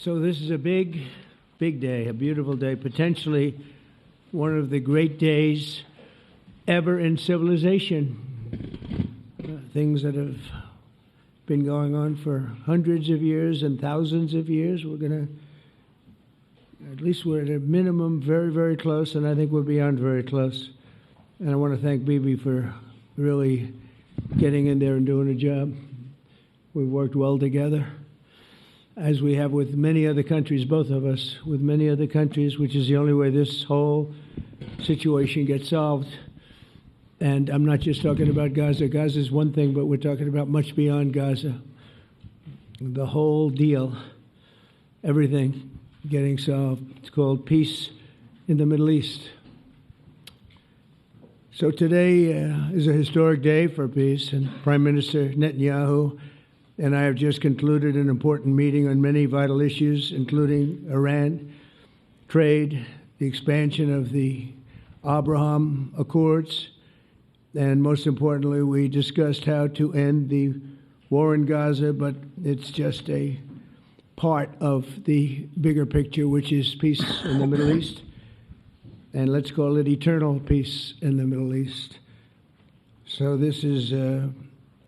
So this is a big, big day, a beautiful day, potentially one of the great days ever in civilization. Things that have been going on for hundreds of years and thousands of years. At least we're at a minimum very, very close, and I think we're beyond very close. And I want to thank Bibi for really getting in there and doing a job. We've worked well together, as we have with many other countries, both of us, with many other countries, which is the only way this whole situation gets solved. And I'm not just talking about Gaza. Gaza is one thing, but we're talking about much beyond Gaza. The whole deal, everything getting solved. It's called peace in the Middle East. So today is a historic day for peace, and Prime Minister Netanyahu and I have just concluded an important meeting on many vital issues, including Iran, trade, the expansion of the Abraham Accords, and most importantly, we discussed how to end the war in Gaza, but it's just a part of the bigger picture, which is peace in the Middle East. And let's call it eternal peace in the Middle East. So this is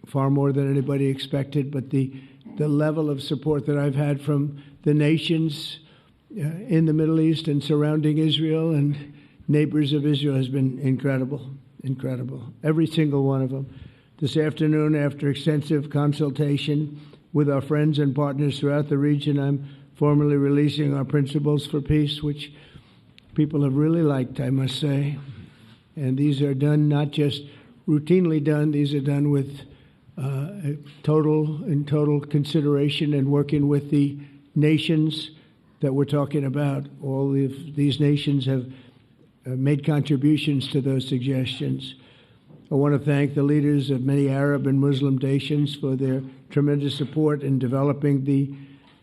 far more than anybody expected, but the level of support that I've had from the nations in the Middle East and surrounding Israel and neighbors of Israel has been incredible, incredible. Every single one of them. This afternoon, after extensive consultation with our friends and partners throughout the region, I'm formally releasing our principles for peace, which people have really liked, I must say. And these are done not just routinely done, these are done with total consideration and working with the nations that we're talking about. All of these nations have made contributions to those suggestions. I want to thank the leaders of many Arab and Muslim nations for their tremendous support in developing the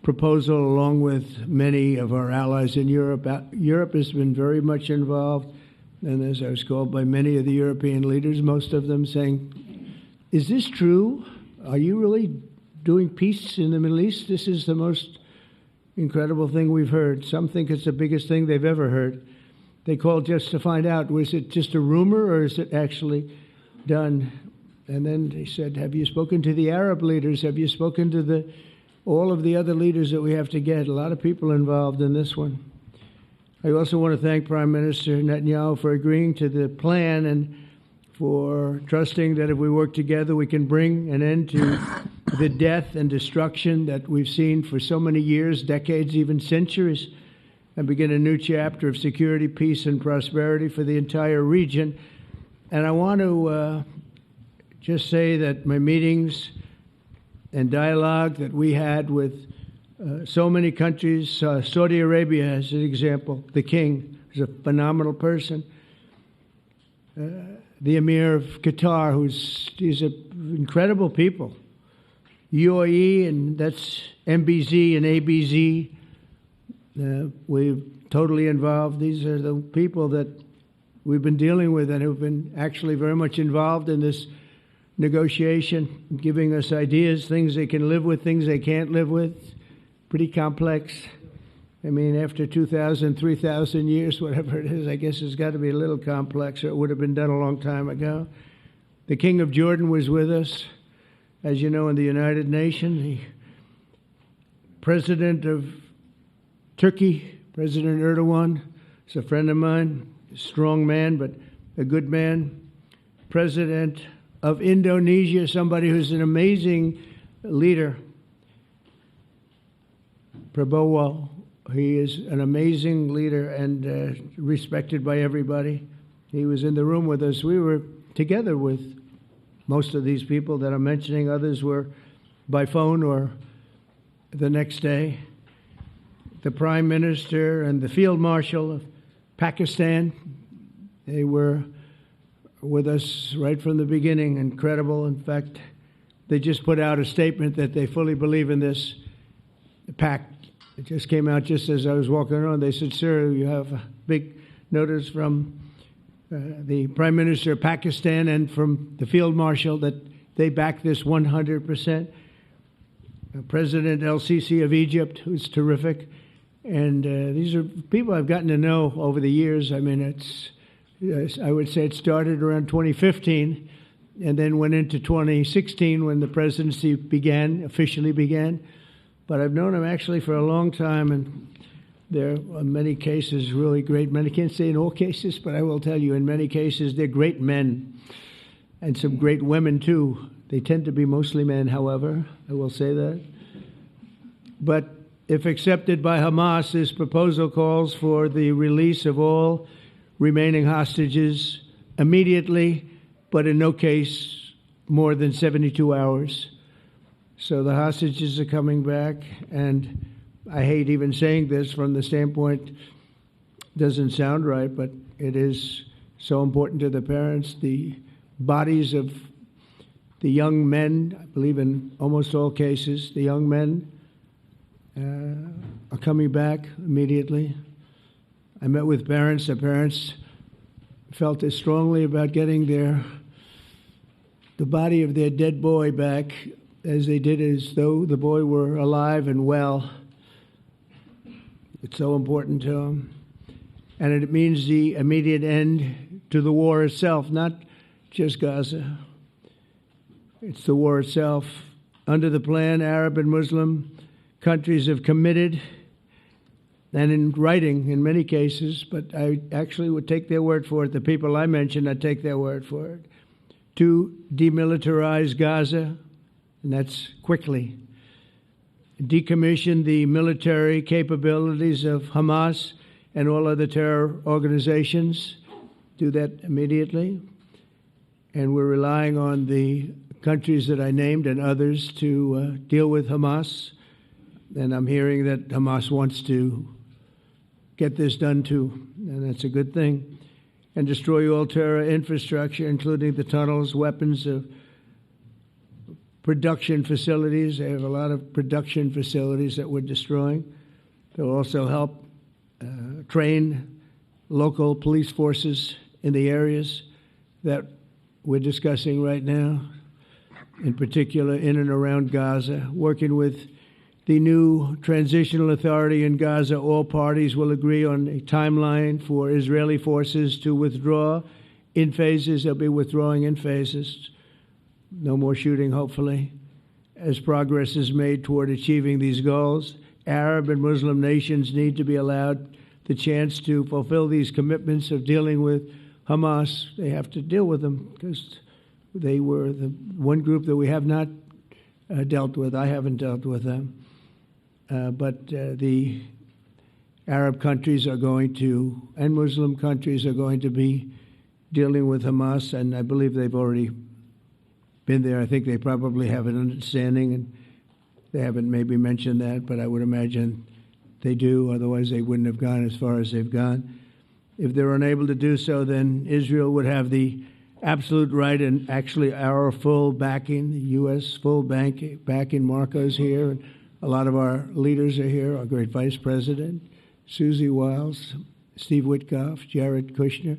proposal, along with many of our allies in Europe. Europe has been very much involved, and as I was called by many of the European leaders, most of them saying, "Is this true? Are you really doing peace in the Middle East? This is the most incredible thing we've heard." Some think it's the biggest thing they've ever heard. They called just to find out, was it just a rumor or is it actually done? And then they said, have you spoken to the Arab leaders? Have you spoken to all of the other leaders that we have to get? A lot of people involved in this one. I also want to thank Prime Minister Netanyahu for agreeing to the plan and for trusting that if we work together, we can bring an end to the death and destruction that we've seen for so many years, decades, even centuries, and begin a new chapter of security, peace, and prosperity for the entire region. And I want to just say that my meetings and dialogue that we had with so many countries, Saudi Arabia as an example, the king is a phenomenal person. The Emir of Qatar, he's incredible people. UAE, and that's MBZ and ABZ. We're totally involved. These are the people that we've been dealing with and who've been actually very much involved in this negotiation, giving us ideas, things they can live with, things they can't live with. Pretty complex. I mean, after 2,000, 3,000 years, whatever it is, I guess it's got to be a little complex, or it would have been done a long time ago. The King of Jordan was with us, as you know, in the United Nations. The President of Turkey, President Erdogan, is a friend of mine, a strong man, but a good man. President of Indonesia, somebody who's an amazing leader, Prabowo. He is an amazing leader and respected by everybody. He was in the room with us. We were together with most of these people that I'm mentioning. Others were by phone or the next day. The Prime Minister and the Field Marshal of Pakistan, they were with us right from the beginning. Incredible. In fact, they just put out a statement that they fully believe in this pact. It just came out just as I was walking around. They said, "Sir, you have a big notice from the Prime Minister of Pakistan and from the Field Marshal that they back this 100%. President El-Sisi of Egypt, who's terrific. And these are people I've gotten to know over the years. I mean, I would say it started around 2015 and then went into 2016 when the presidency officially began. But I've known him actually for a long time, and there are many cases really great men. I can't say in all cases, but I will tell you in many cases they're great men and some great women too. They tend to be mostly men, however, I will say that. But if accepted by Hamas, this proposal calls for the release of all remaining hostages immediately, but in no case more than 72 hours. So the hostages are coming back, and I hate even saying this from the standpoint, doesn't sound right, but it is so important to the parents. The bodies of the young men, I believe in almost all cases, the young men are coming back immediately. I met with parents. The parents felt as strongly about getting the body of their dead boy back as they did as though the boy were alive and well. It's so important to them. And it means the immediate end to the war itself, not just Gaza. It's the war itself. Under the plan, Arab and Muslim countries have committed, and in writing in many cases, but I actually would take their word for it. The people I mentioned, I'd take their word for it, to demilitarize Gaza, and that's quickly. Decommission the military capabilities of Hamas and all other terror organizations. Do that immediately. And we're relying on the countries that I named and others to deal with Hamas. And I'm hearing that Hamas wants to get this done too, and that's a good thing. And destroy all terror infrastructure, including the tunnels, weapons, production facilities. They have a lot of production facilities that we're destroying. They'll also help train local police forces in the areas that we're discussing right now, in particular in and around Gaza, working with the new transitional authority in Gaza. All parties will agree on a timeline for Israeli forces to withdraw in phases. They'll be withdrawing in phases. No more shooting, hopefully, as progress is made toward achieving these goals. Arab and Muslim nations need to be allowed the chance to fulfill these commitments of dealing with Hamas. They have to deal with them because they were the one group that we have not dealt with. I haven't dealt with them. But the Arab countries are going to, and Muslim countries are going to be dealing with Hamas, and I believe they've already been there. I think they probably have an understanding, and they haven't maybe mentioned that, but I would imagine they do. Otherwise, they wouldn't have gone as far as they've gone. If they're unable to do so, then Israel would have the absolute right and actually our full backing, the U.S. full backing. Marco's here, and a lot of our leaders are here, our great Vice President, Susie Wiles, Steve Witkoff, Jared Kushner.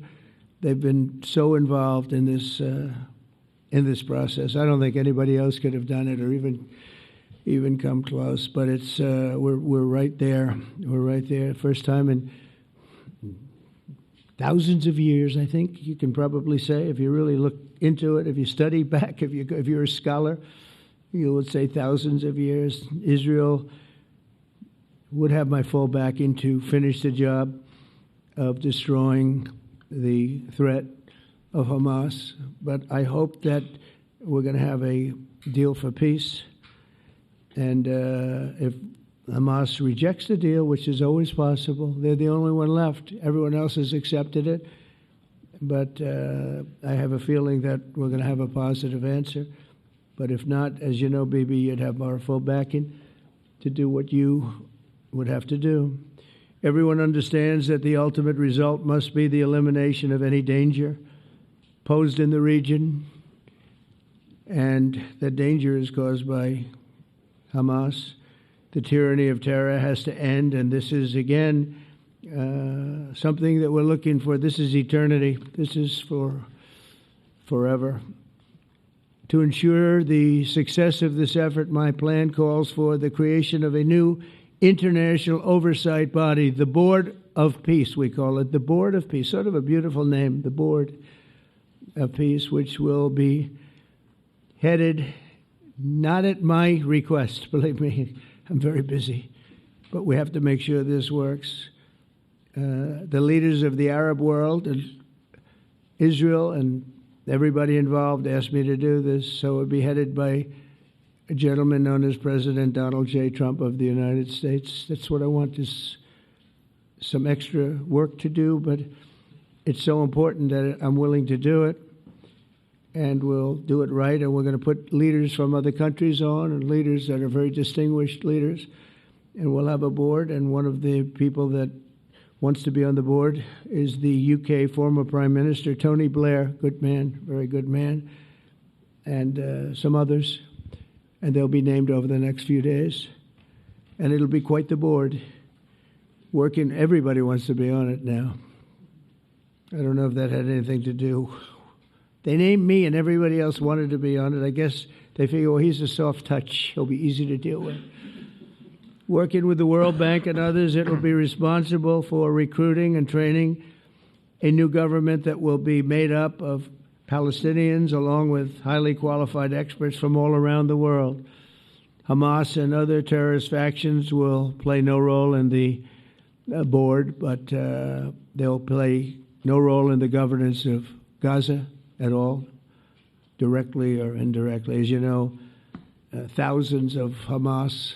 They've been so involved in this process. I don't think anybody else could have done it or even come close. But it's we're right there. We're right there. First time in thousands of years, I think you can probably say, if you really look into it, if you study back, if you're a scholar, you would say thousands of years. Israel would have my full backing to finish the job of destroying the threat of Hamas. But I hope that we're going to have a deal for peace. And if Hamas rejects the deal, which is always possible, they're the only one left. Everyone else has accepted it. But I have a feeling that we're going to have a positive answer. But if not, as you know, Bibi, you'd have our full backing to do what you would have to do. Everyone understands that the ultimate result must be the elimination of any danger posed in the region, and that danger is caused by Hamas. The tyranny of terror has to end, and this is, again, something that we're looking for. This is eternity. This is for forever. To ensure the success of this effort, my plan calls for the creation of a new international oversight body, the Board of Peace, we call it, the Board of Peace, sort of a beautiful name, the Board of Peace, which will be headed, not at my request, believe me, I'm very busy, but we have to make sure this works. The leaders of the Arab world and Israel and everybody involved asked me to do this, so it would be headed by a gentleman known as President Donald J. Trump of the United States. That's what I want, is some extra work to do, but it's so important that I'm willing to do it, and we'll do it right, and we're going to put leaders from other countries on, and leaders that are very distinguished leaders, and we'll have a board, and one of the people that wants to be on the board is the UK former Prime Minister, Tony Blair, good man, very good man, and some others, and they'll be named over the next few days, and it'll be quite the board. Working, everybody wants to be on it now. I don't know if that had anything to do. They named me and everybody else wanted to be on it. I guess they figure, well, he's a soft touch. He'll be easy to deal with. Working with the World Bank and others, it will be responsible for recruiting and training a new government that will be made up of Palestinians along with highly qualified experts from all around the world. Hamas and other terrorist factions will play no role in the board, but they'll play no role in the governance of Gaza at all, directly or indirectly. As you know, thousands of Hamas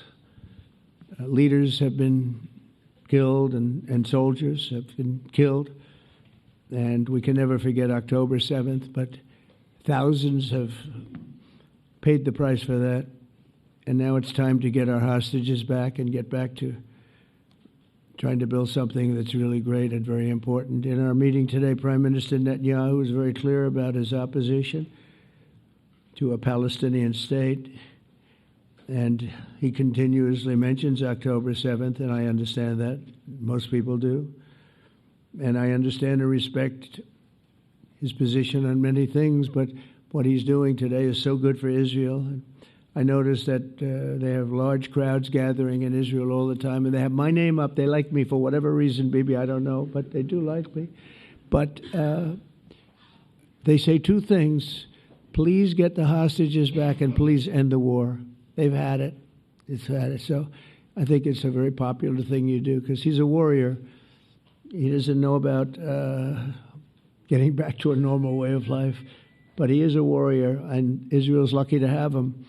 leaders have been killed and soldiers have been killed. And we can never forget October 7th, but thousands have paid the price for that. And now it's time to get our hostages back and get back to trying to build something that's really great and very important. In our meeting today, Prime Minister Netanyahu was very clear about his opposition to a Palestinian state. And he continuously mentions October 7th, and I understand that. Most people do. And I understand and respect his position on many things, but what he's doing today is so good for Israel. I noticed that they have large crowds gathering in Israel all the time, and they have my name up. They like me for whatever reason, maybe, I don't know, but they do like me. But they say two things. Please get the hostages back and please end the war. They've had it. It's had it. So I think it's a very popular thing you do because he's a warrior. He doesn't know about getting back to a normal way of life, but he is a warrior, and Israel's lucky to have him.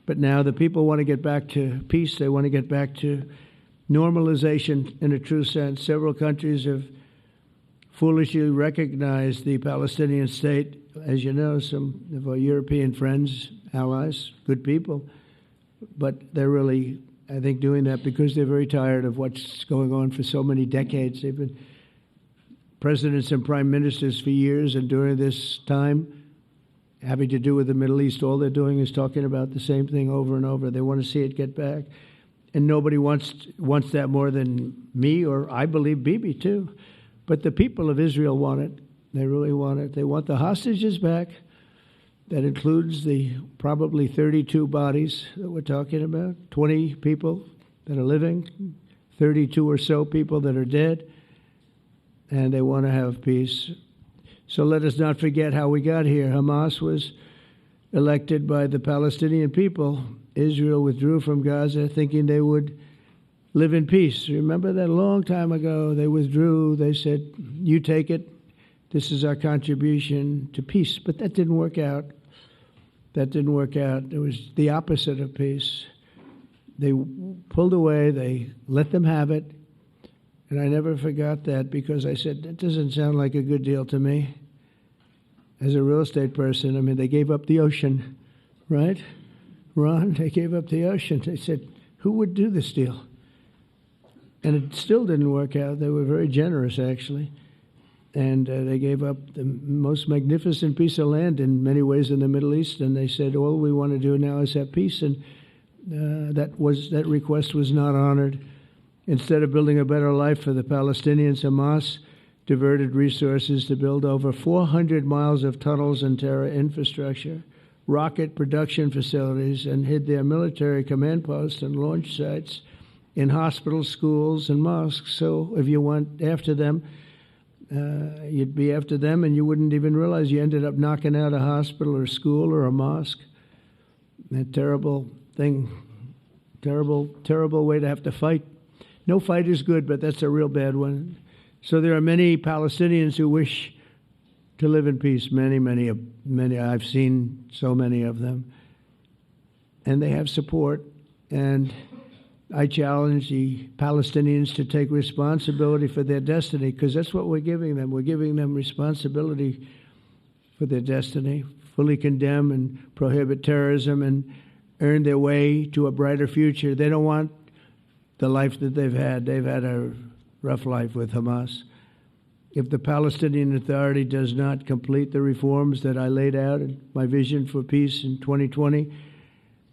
But now the people want to get back to peace. They want to get back to normalization in a true sense. Several countries have foolishly recognized the Palestinian state. As you know, some of our European friends, allies, good people, but they're really, I think, doing that because they're very tired of what's going on for so many decades. They've been presidents and prime ministers for years, and during this time, having to do with the Middle East, all they're doing is talking about the same thing over and over. They want to see it get back. And nobody wants that more than me, or I believe Bibi too. But the people of Israel want it. They really want it. They want the hostages back. That includes the probably 32 bodies that we're talking about, 20 people that are living, 32 or so people that are dead, and they want to have peace. So let us not forget how we got here. Hamas was elected by the Palestinian people. Israel withdrew from Gaza thinking they would live in peace. Remember that a long time ago? They withdrew. They said, you take it. This is our contribution to peace. But that didn't work out. That didn't work out. It was the opposite of peace. They pulled away. They let them have it. And I never forgot that because I said, that doesn't sound like a good deal to me. As a real estate person, I mean, they gave up the ocean, right? Ron, they gave up the ocean. They said, who would do this deal? And it still didn't work out. They were very generous, actually. And they gave up the most magnificent piece of land in many ways in the Middle East. And they said, all we want to do now is have peace. And that request was not honored. Instead of building a better life for the Palestinians, Hamas diverted resources to build over 400 miles of tunnels and terror infrastructure rocket production facilities and hid their military command posts and launch sites in hospitals, schools, and mosques. So if you went after them, you'd be after them, and you wouldn't even realize you ended up knocking out a hospital or school or a mosque. A terrible thing, terrible way to have to fight. No fight is good, but that's a real bad one. So there are many Palestinians who wish to live in peace. Many. I've seen so many of them, and they have support. And I challenge the Palestinians to take responsibility for their destiny, because that's what we're giving them. We're giving them responsibility for their destiny, fully condemn and prohibit terrorism and earn their way to a brighter future. They don't want the life that they've had. They've had a rough life with Hamas. If the Palestinian Authority does not complete the reforms that I laid out in my vision for peace in 2020,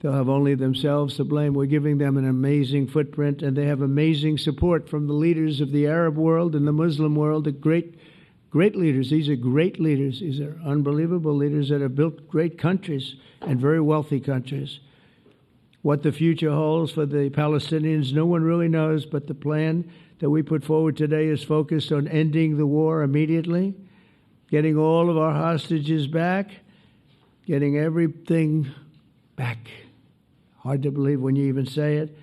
they'll have only themselves to blame. We're giving them an amazing footprint, and they have amazing support from the leaders of the Arab world and the Muslim world, the great leaders. These are great leaders. These are unbelievable leaders that have built great countries and very wealthy countries. What the future holds for the Palestinians, no one really knows, but the plan that we put forward today is focused on ending the war immediately, getting all of our hostages back, getting everything back. Hard to believe when you even say it,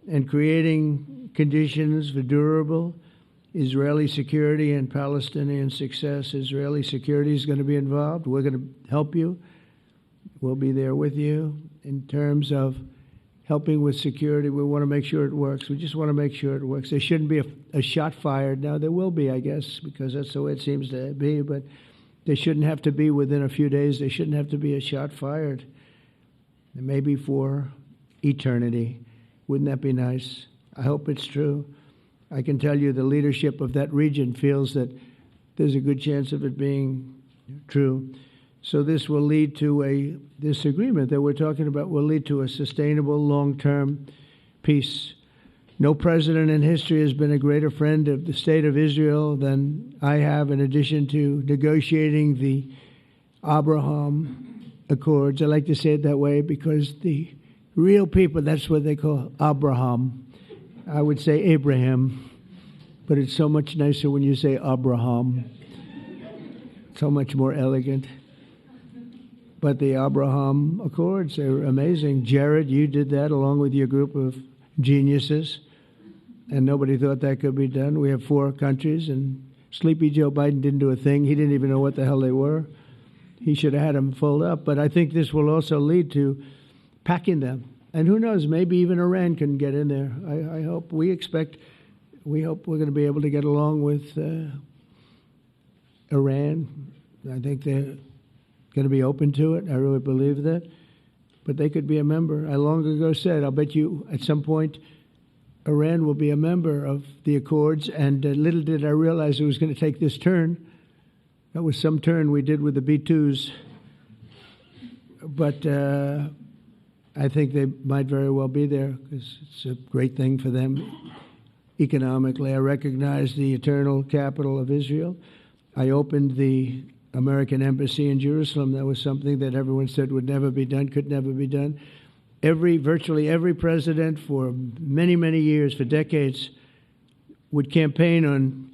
and creating conditions for durable Israeli security and Palestinian success. Israeli security is going to be involved. We're going to help you. We'll be there with you in terms of helping with security. We want to make sure it works. We just want to make sure it works. There shouldn't be a shot fired. Now, there will be, I guess, because that's the way it seems to be, but there shouldn't have to be within a few days. There shouldn't have to be a shot fired. Maybe for eternity. Wouldn't that be nice? I hope it's true. I can tell you the leadership of that region feels that there's a good chance of it being true. So this will lead to this agreement that we're talking about will lead to a sustainable long-term peace. No president in history has been a greater friend of the state of Israel than I have, in addition to negotiating the Abraham Accords. I like to say it that way because the real people, that's what they call Abraham. I would say Abraham, but it's so much nicer when you say Abraham. So much more elegant. But the Abraham Accords are amazing. Jared, you did that along with your group of geniuses, and nobody thought that could be done. We have 4 countries, and Sleepy Joe Biden didn't do a thing. He didn't even know what the hell they were. He should have had them fold up. But I think this will also lead to packing them. And who knows, maybe even Iran can get in there. I hope, we hope we're going to be able to get along with Iran. I think they're going to be open to it. I really believe that. But they could be a member. I long ago said, I'll bet you at some point Iran will be a member of the Accords. And little did I realize it was going to take this turn. That was some turn we did with the B-2s. But I think they might very well be there because it's a great thing for them economically. I recognize the eternal capital of Israel. I opened the American embassy in Jerusalem. That was something that everyone said would never be done, could never be done. Virtually every president for many, many years, for decades, would campaign on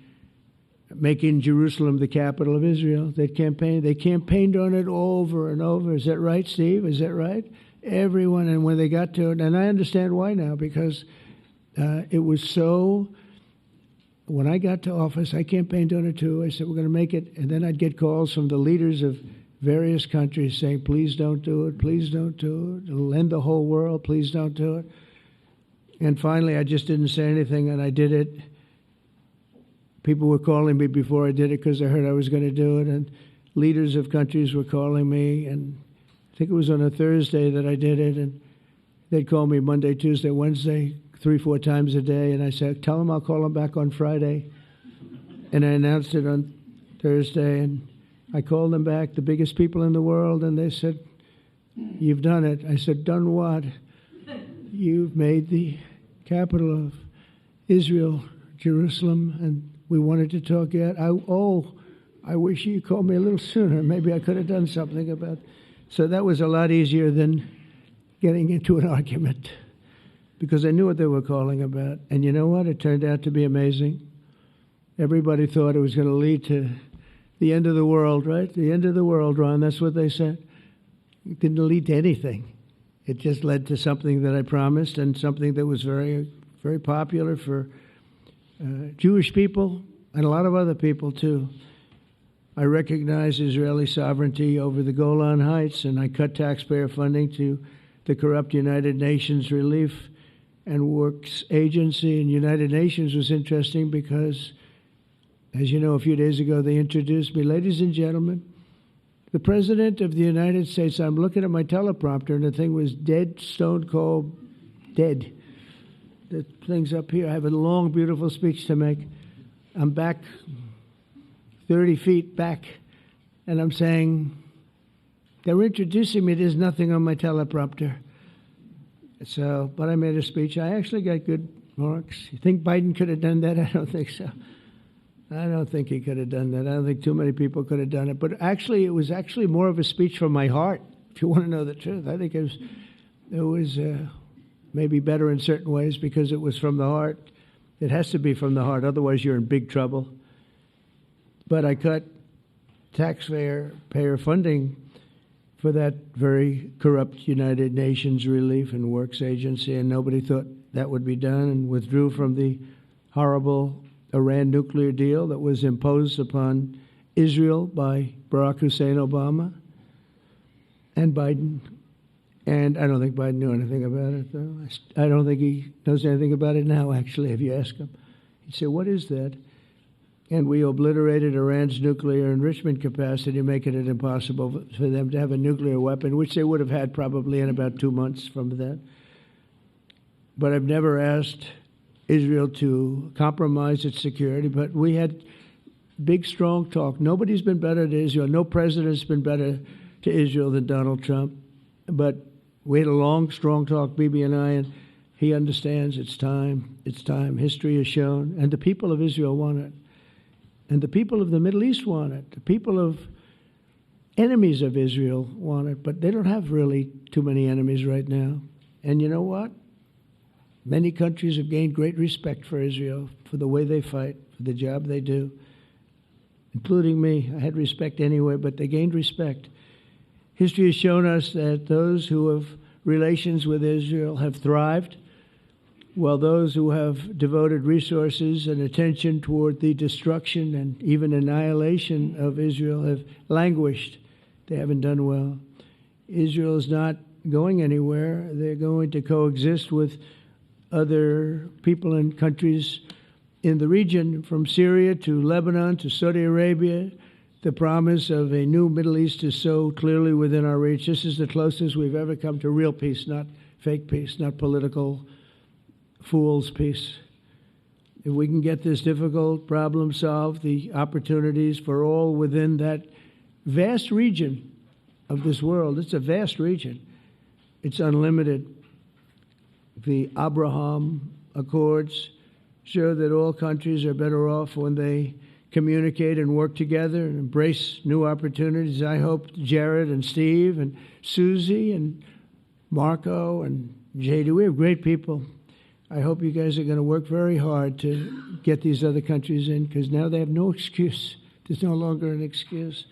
making Jerusalem the capital of Israel. They campaigned on it over and over. Is that right, Steve? Is that right? Everyone, and when they got to it, and I understand why now, because it was so. When I got to office, I campaigned on it too. I said, we're going to make it. And then I'd get calls from the leaders of various countries saying, please don't do it. Please don't do it. It'll end the whole world. Please don't do it. And finally, I just didn't say anything, and I did it. People were calling me before I did it because they heard I was going to do it. And leaders of countries were calling me. And I think it was on a Thursday that I did it. And they'd call me Monday, Tuesday, Wednesday, 3-4 times a day, and I said, tell them I'll call them back on Friday. And I announced it on Thursday, and I called them back, the biggest people in the world, and they said, you've done it. I said, done what? You've made the capital of Israel, Jerusalem, and we wanted to talk yet. I wish you called me a little sooner. Maybe I could have done something about So that was a lot easier than getting into an argument, because I knew what they were calling about. And you know what? It turned out to be amazing. Everybody thought it was going to lead to the end of the world, right? The end of the world, Ron, that's what they said. It didn't lead to anything. It just led to something that I promised, and something that was very, very popular for Jewish people and a lot of other people, too. I recognize Israeli sovereignty over the Golan Heights, and I cut taxpayer funding to the corrupt United Nations Relief and Works Agency. And United Nations was interesting because, as you know, a few days ago they introduced me. Ladies and gentlemen, the President of the United States. I'm looking at my teleprompter, and the thing was dead, stone cold, dead. The thing's up here. I have a long, beautiful speech to make. I'm back 30 feet back, and I'm saying, they're introducing me. There's nothing on my teleprompter. So, but I made a speech. I actually got good marks. You think Biden could have done that? I don't think so. I don't think he could have done that. I don't think too many people could have done it. But actually, it was actually more of a speech from my heart, if you want to know the truth. I think it was maybe better in certain ways because it was from the heart. It has to be from the heart. Otherwise, you're in big trouble. But I cut taxpayer funding for that very corrupt United Nations Relief and Works Agency, and nobody thought that would be done, and withdrew from the horrible Iran nuclear deal that was imposed upon Israel by Barack Hussein Obama and Biden. And I don't think Biden knew anything about it, though. I don't think he knows anything about it now, actually, if you ask him. He'd say, what is that? And we obliterated Iran's nuclear enrichment capacity, making it impossible for them to have a nuclear weapon, which they would have had probably in about 2 months from that. But I've never asked Israel to compromise its security, but we had big, strong talk. Nobody's been better to Israel. No president's been better to Israel than Donald Trump. But we had a long, strong talk, Bibi and I, and he understands it's time. It's time. History has shown. And the people of Israel want it. And the people of the Middle East want it. The people of enemies of Israel want it. But they don't have really too many enemies right now. And you know what? Many countries have gained great respect for Israel, for the way they fight, for the job they do, including me. I had respect anyway, but they gained respect. History has shown us that those who have relations with Israel have thrived, while those who have devoted resources and attention toward the destruction and even annihilation of Israel have languished. They haven't done well. Israel is not going anywhere. They're going to coexist with other people and countries in the region, from Syria to Lebanon to Saudi Arabia. The promise of a new Middle East is so clearly within our reach. This is the closest we've ever come to real peace, not fake peace, not political fool's peace. If we can get this difficult problem solved, the opportunities for all within that vast region of this world, it's a vast region. It's unlimited. The Abraham Accords show that all countries are better off when they communicate and work together and embrace new opportunities. I hope Jared and Steve and Susie and Marco and JD, we have great people. I hope you guys are going to work very hard to get these other countries in, because now they have no excuse. There's no longer an excuse.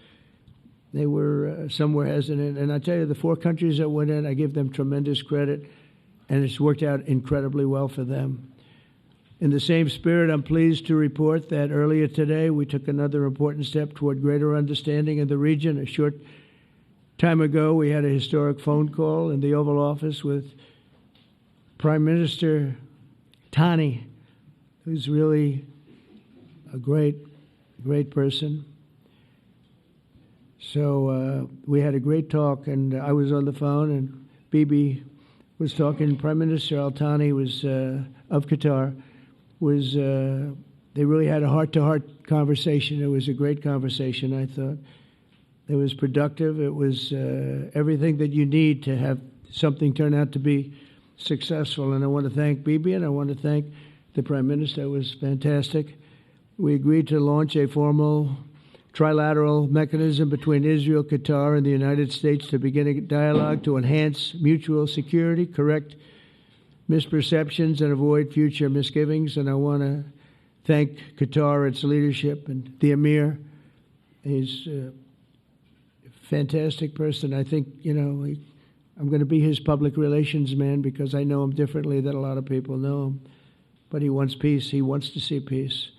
They were somewhere hesitant. And I tell you, the 4 countries that went in, I give them tremendous credit, and it's worked out incredibly well for them. In the same spirit, I'm pleased to report that earlier today we took another important step toward greater understanding in the region. A short time ago, we had a historic phone call in the Oval Office with Prime Minister Tani, who's really a great person. So we had a great talk, and I was on the phone, and Bibi was talking. Prime Minister Al-Thani was of Qatar. They really had a heart-to-heart conversation. It was a great conversation, I thought. It was productive. It was everything that you need to have something turn out to be successful. And I want to thank Bibi, and I want to thank the Prime Minister. It was fantastic. We agreed to launch a formal trilateral mechanism between Israel, Qatar, and the United States to begin a dialogue to enhance mutual security, correct misperceptions, and avoid future misgivings. And I want to thank Qatar, its leadership, and the Emir. He's a fantastic person. I think, I'm going to be his public relations man because I know him differently than a lot of people know him. But he wants peace. He wants to see peace.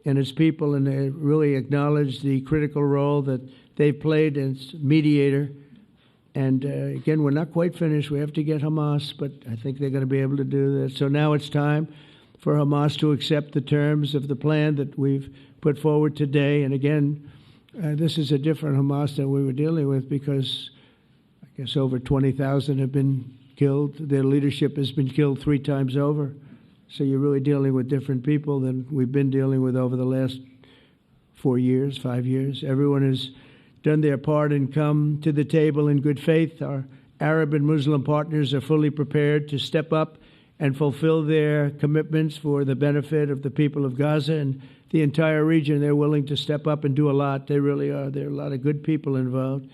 And his people, and they really acknowledge the critical role that they've played as mediator. And again, we're not quite finished. We have to get Hamas, but I think they're going to be able to do that. So now it's time for Hamas to accept the terms of the plan that we've put forward today. And again, this is a different Hamas than we were dealing with because I guess over 20,000 have been killed. Their leadership has been killed 3 times over. So you're really dealing with different people than we've been dealing with over the last 4 years, 5 years. Everyone has done their part and come to the table in good faith. Our Arab and Muslim partners are fully prepared to step up and fulfill their commitments for the benefit of the people of Gaza and the entire region. They're willing to step up and do a lot. They really are. There are a lot of good people involved.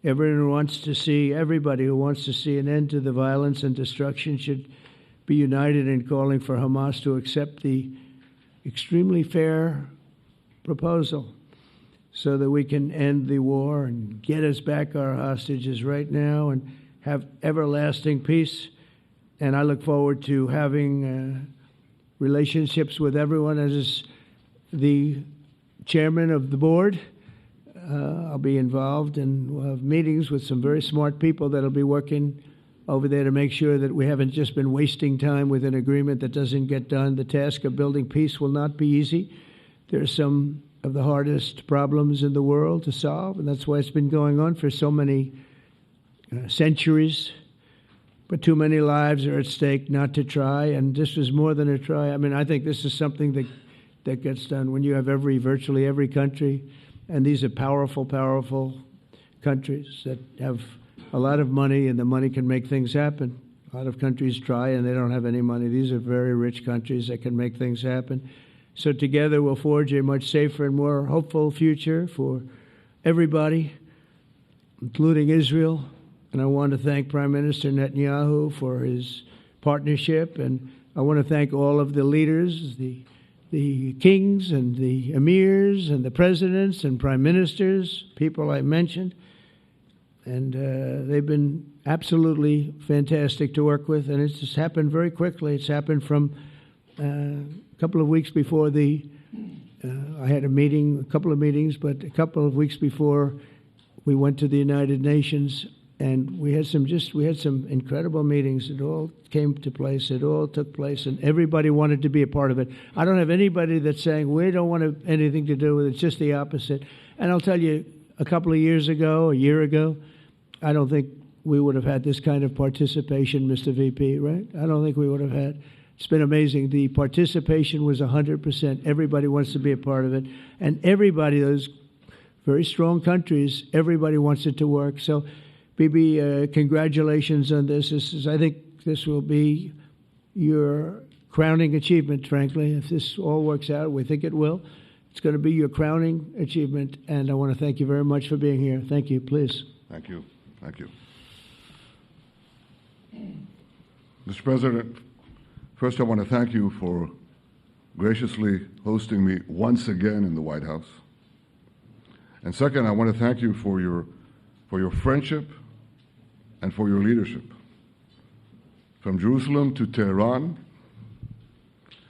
Everybody who wants to see an end to the violence and destruction should be united in calling for Hamas to accept the extremely fair proposal so that we can end the war and get us back our hostages right now and have everlasting peace. And I look forward to having relationships with everyone. As the chairman of the board, I'll be involved, and we'll have meetings with some very smart people that'll be working over there to make sure that we haven't just been wasting time with an agreement that doesn't get done. The task of building peace will not be easy. There are some of the hardest problems in the world to solve, and that's why it's been going on for so many centuries. But too many lives are at stake not to try, and this is more than a try. I mean, I think this is something that gets done when you have virtually every country, and these are powerful, powerful countries that have a lot of money, and the money can make things happen. A lot of countries try, and they don't have any money. These are very rich countries that can make things happen. So together we'll forge a much safer and more hopeful future for everybody, including Israel. And I want to thank Prime Minister Netanyahu for his partnership. And I want to thank all of the leaders, the kings and the emirs and the presidents and prime ministers, people I mentioned. And they've been absolutely fantastic to work with. And it's just happened very quickly. It's happened from a couple of weeks before I had a couple of meetings, but a couple of weeks before we went to the United Nations. And we had some incredible meetings. It all came to place. It all took place, and everybody wanted to be a part of it. I don't have anybody that's saying we don't want anything to do with it. It's just the opposite. And I'll tell you, a couple of years ago, a year ago, I don't think we would have had this kind of participation, Mr. VP, right? I don't think we would have had. It's been amazing. The participation was 100%. Everybody wants to be a part of it. And everybody, those very strong countries, everybody wants it to work. So, Bibi, congratulations on this. I think this will be your crowning achievement, frankly. If this all works out, we think it will. It's going to be your crowning achievement, and I want to thank you very much for being here. Thank you. Please. Thank you. Thank you. Mr. President, first I want to thank you for graciously hosting me once again in the White House. And second, I want to thank you for your friendship and for your leadership. From Jerusalem to Tehran,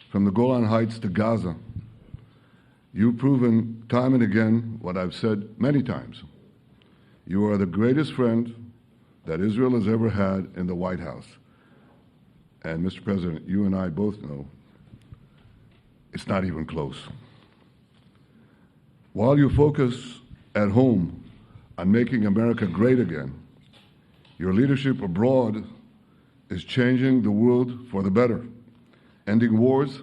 from the Golan Heights to Gaza, you've proven time and again what I've said many times. You are the greatest friend that Israel has ever had in the White House. And Mr. President, you and I both know it's not even close. While you focus at home on making America great again, your leadership abroad is changing the world for the better, ending wars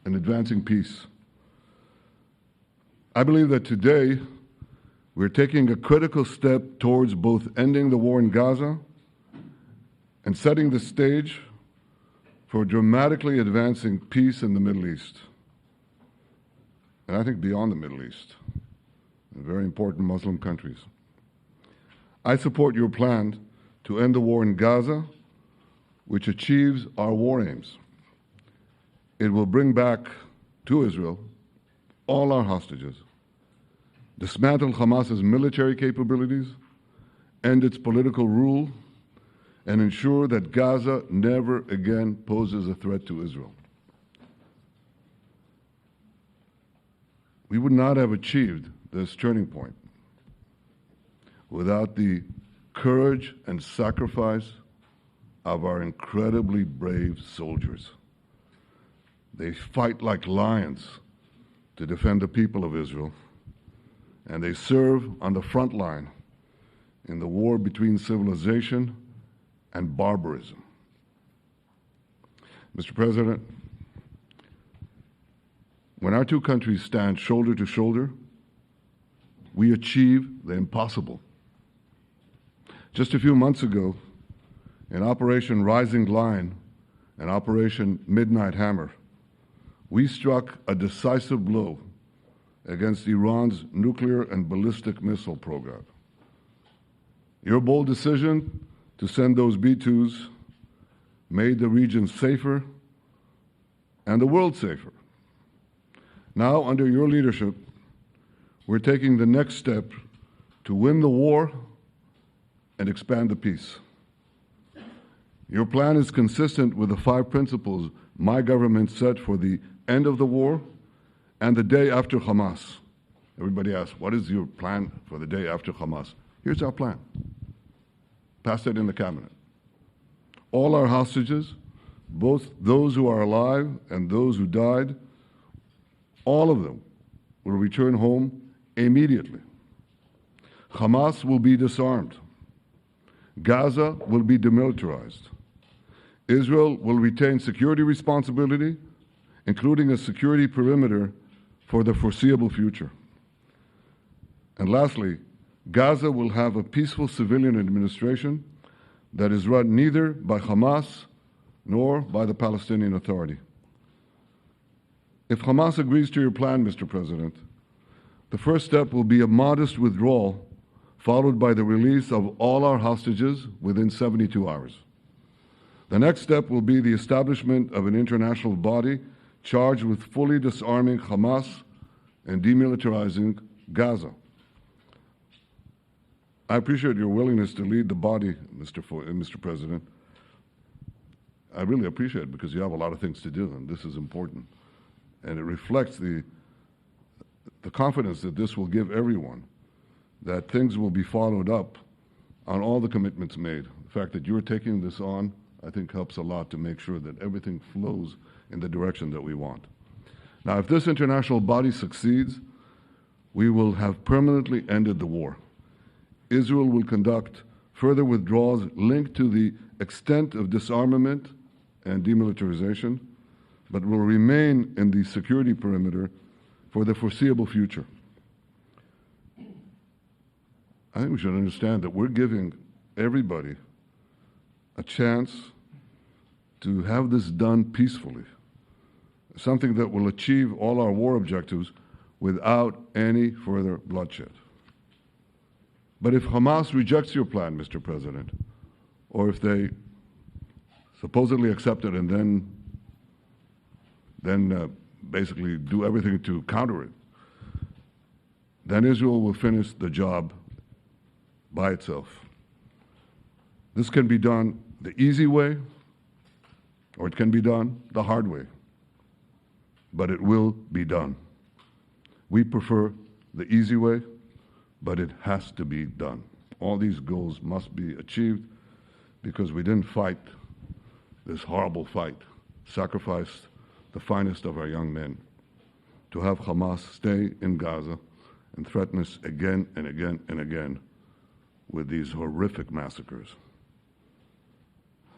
and advancing peace. I believe that today we're taking a critical step towards both ending the war in Gaza and setting the stage for dramatically advancing peace in the Middle East, and I think beyond the Middle East. in very important Muslim countries. I support your plan to end the war in Gaza, which achieves our war aims. It will bring back to Israel all our hostages, dismantle Hamas's military capabilities, end its political rule, and ensure that Gaza never again poses a threat to Israel. We would not have achieved this turning point without the courage and sacrifice of our incredibly brave soldiers. They fight like lions to defend the people of Israel, and they serve on the front line in the war between civilization and barbarism. Mr. President, when our two countries stand shoulder to shoulder, we achieve the impossible. Just a few months ago, in Operation Rising Lion and Operation Midnight Hammer, we struck a decisive blow against Iran's nuclear and ballistic missile program. Your bold decision to send those B-2s made the region safer and the world safer. Now, under your leadership, we're taking the next step to win the war and expand the peace. Your plan is consistent with the 5 principles my government set for the end of the war and the day after Hamas. Everybody asks, what is your plan for the day after Hamas? Here's our plan. Passed it in the cabinet. All our hostages, both those who are alive and those who died, all of them will return home immediately. Hamas will be disarmed. Gaza will be demilitarized. Israel will retain security responsibility, including a security perimeter for the foreseeable future. And lastly, Gaza will have a peaceful civilian administration that is run neither by Hamas nor by the Palestinian Authority. If Hamas agrees to your plan, Mr. President, the first step will be a modest withdrawal, followed by the release of all our hostages within 72 hours. The next step will be the establishment of an international body charged with fully disarming Hamas and demilitarizing Gaza. I appreciate your willingness to lead the body, Mr. President. I really appreciate it because you have a lot of things to do, and this is important. And it reflects the confidence that this will give everyone, that things will be followed up on all the commitments made. The fact that you're taking this on, I think, helps a lot to make sure that everything flows in the direction that we want. Now, if this international body succeeds, we will have permanently ended the war. Israel will conduct further withdrawals linked to the extent of disarmament and demilitarization, but will remain in the security perimeter for the foreseeable future. I think we should understand that we're giving everybody a chance to have this done peacefully, something that will achieve all our war objectives without any further bloodshed. But if Hamas rejects your plan, Mr. President, or if they supposedly accept it and then basically do everything to counter it, then Israel will finish the job by itself. This can be done the easy way, or it can be done the hard way, but it will be done. We prefer the easy way, but it has to be done. All these goals must be achieved because we didn't fight this horrible fight, sacrificed the finest of our young men to have Hamas stay in Gaza and threaten us again and again and again with these horrific massacres.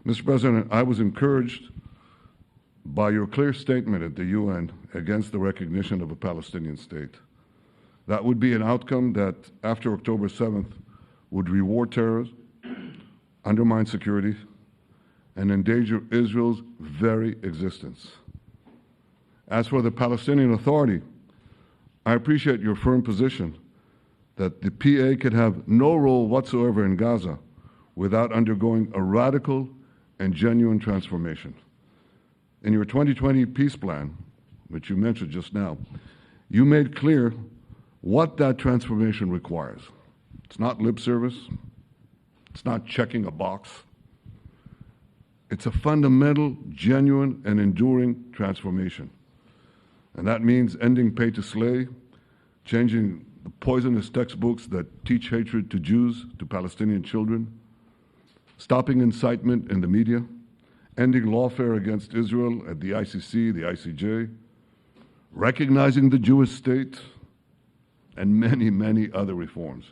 Mr. President, I was encouraged by your clear statement at the UN against the recognition of a Palestinian state. That would be an outcome that, after October 7th, would reward terrorism, undermine security, and endanger Israel's very existence. As for the Palestinian Authority, I appreciate your firm position that the PA could have no role whatsoever in Gaza without undergoing a radical and genuine transformation. In your 2020 peace plan, which you mentioned just now, you made clear what that transformation requires. It's not lip service. It's not checking a box. It's a fundamental, genuine, and enduring transformation. And that means ending pay to slay, changing the poisonous textbooks that teach hatred to Jews, to Palestinian children, stopping incitement in the media, ending lawfare against Israel at the ICC, the ICJ, recognizing the Jewish state, and many, many other reforms.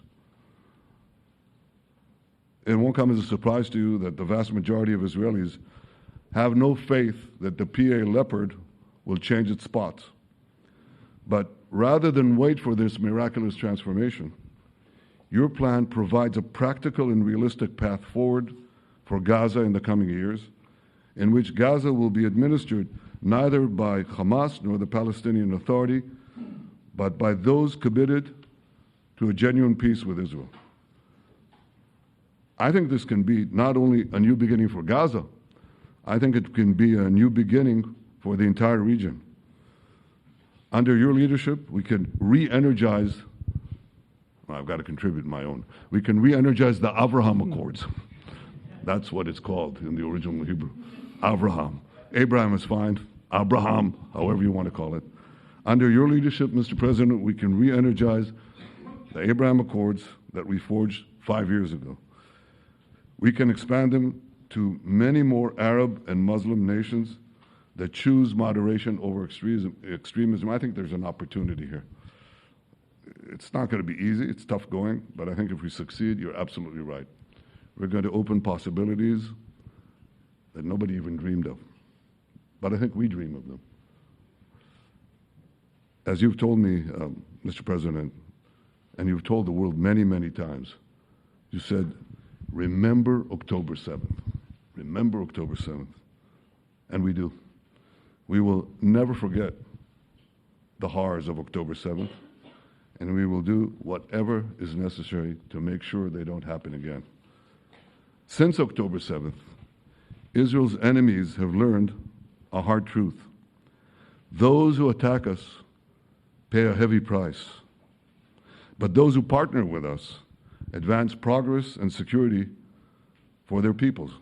It won't come as a surprise to you that the vast majority of Israelis have no faith that the PA Leopard will change its spots. But rather than wait for this miraculous transformation, your plan provides a practical and realistic path forward for Gaza in the coming years, in which Gaza will be administered neither by Hamas nor the Palestinian Authority, but by those committed to a genuine peace with Israel. I think this can be not only a new beginning for Gaza, I think it can be a new beginning for the entire region. Under your leadership, we can re-energize, well, I've got to contribute my own, we can re-energize the Abraham Accords. That's what it's called in the original Hebrew. Abraham. Abraham is fine. Abraham, however you want to call it. Under your leadership, Mr. President, we can re-energize the Abraham Accords that we forged 5 years ago. We can expand them to many more Arab and Muslim nations that choose moderation over extremism. I think there's an opportunity here. It's not going to be easy. It's tough going. But I think if we succeed, you're absolutely right. We're going to open possibilities that nobody even dreamed of. But I think we dream of them. As you've told me, Mr. President, and you've told the world many, many times, you said, remember October 7th. Remember October 7th. And we do. We will never forget the horrors of October 7th, and we will do whatever is necessary to make sure they don't happen again. Since October 7th, Israel's enemies have learned a hard truth. Those who attack us pay a heavy price, but those who partner with us advance progress and security for their peoples.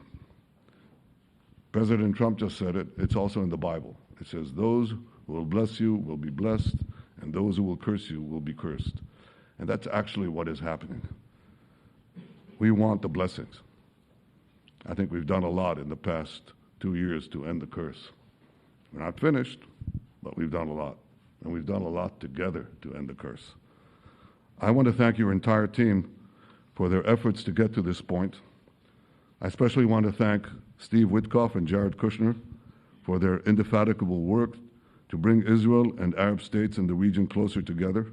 President Trump just said it. It's also in the Bible. It says, those who will bless you will be blessed, and those who will curse you will be cursed. And that's actually what is happening. We want the blessings. I think we've done a lot in the past 2 years to end the curse. We're not finished, but we've done a lot. And we've done a lot together to end the curse. I want to thank your entire team for their efforts to get to this point. I especially want to thank Steve Witkoff and Jared Kushner for their indefatigable work to bring Israel and Arab states in the region closer together.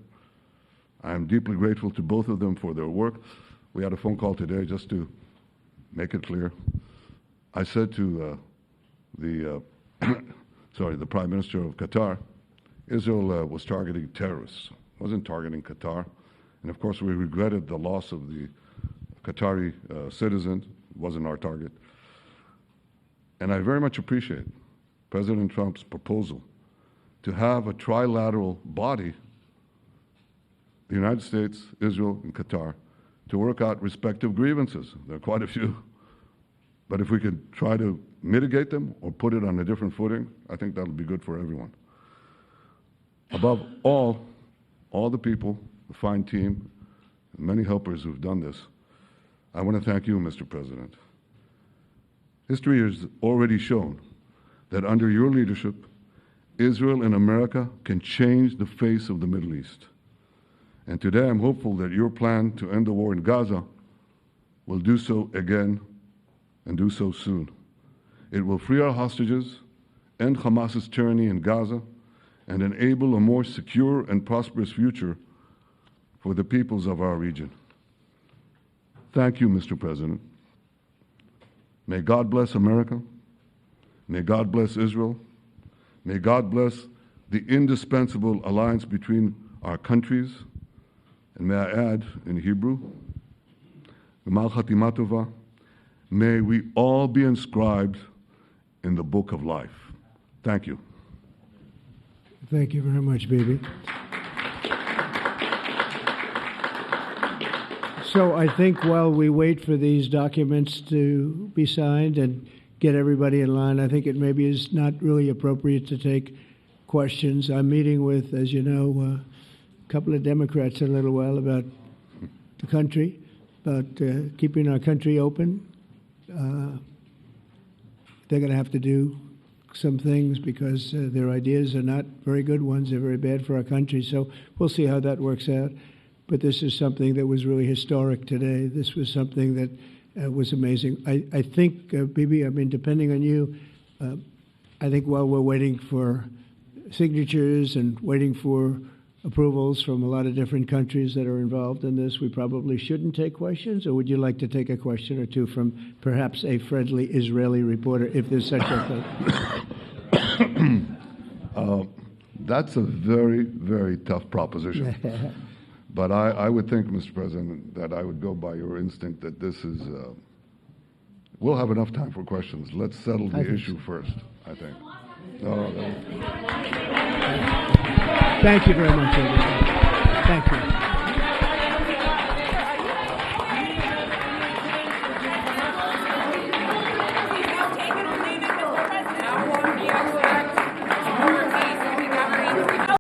I am deeply grateful to both of them for their work. We had a phone call today just to make it clear. I said to the Prime Minister of Qatar, Israel was targeting terrorists, wasn't targeting Qatar. And of course, we regretted the loss of the Qatari citizen. It wasn't our target. And I very much appreciate President Trump's proposal to have a trilateral body, the United States, Israel, and Qatar, to work out respective grievances. There are quite a few. But if we could try to mitigate them or put it on a different footing, I think that'll be good for everyone. Above all the people, the fine team, and many helpers who've done this, I want to thank you, Mr. President. History has already shown that under your leadership, Israel and America can change the face of the Middle East. And today I'm hopeful that your plan to end the war in Gaza will do so again and do so soon. It will free our hostages, end Hamas's tyranny in Gaza, and enable a more secure and prosperous future for the peoples of our region. Thank you, Mr. President. May God bless America. May God bless Israel. May God bless the indispensable alliance between our countries. And may I add, in Hebrew, G'mal Chatima Tova, may we all be inscribed in the book of life. Thank you. Thank you very much, Bibi. So I think while we wait for these documents to be signed and get everybody in line, I think it maybe is not really appropriate to take questions. I'm meeting with, as you know, a couple of Democrats in a little while about the country, about keeping our country open. They're going to have to do some things because their ideas are not very good ones. They're very bad for our country. So we'll see how that works out. But this is something that was really historic today. This was something that was amazing. I think, Bibi, I mean, depending on you, I think while we're waiting for signatures and waiting for approvals from a lot of different countries that are involved in this, we probably shouldn't take questions? Or would you like to take a question or two from perhaps a friendly Israeli reporter, if there's such a thing? That's a very, very tough proposition. But I would think, Mr. President, that I would go by your instinct that this is, we'll have enough time for questions. Let's settle the issue first, I think. Thank you very much, everybody.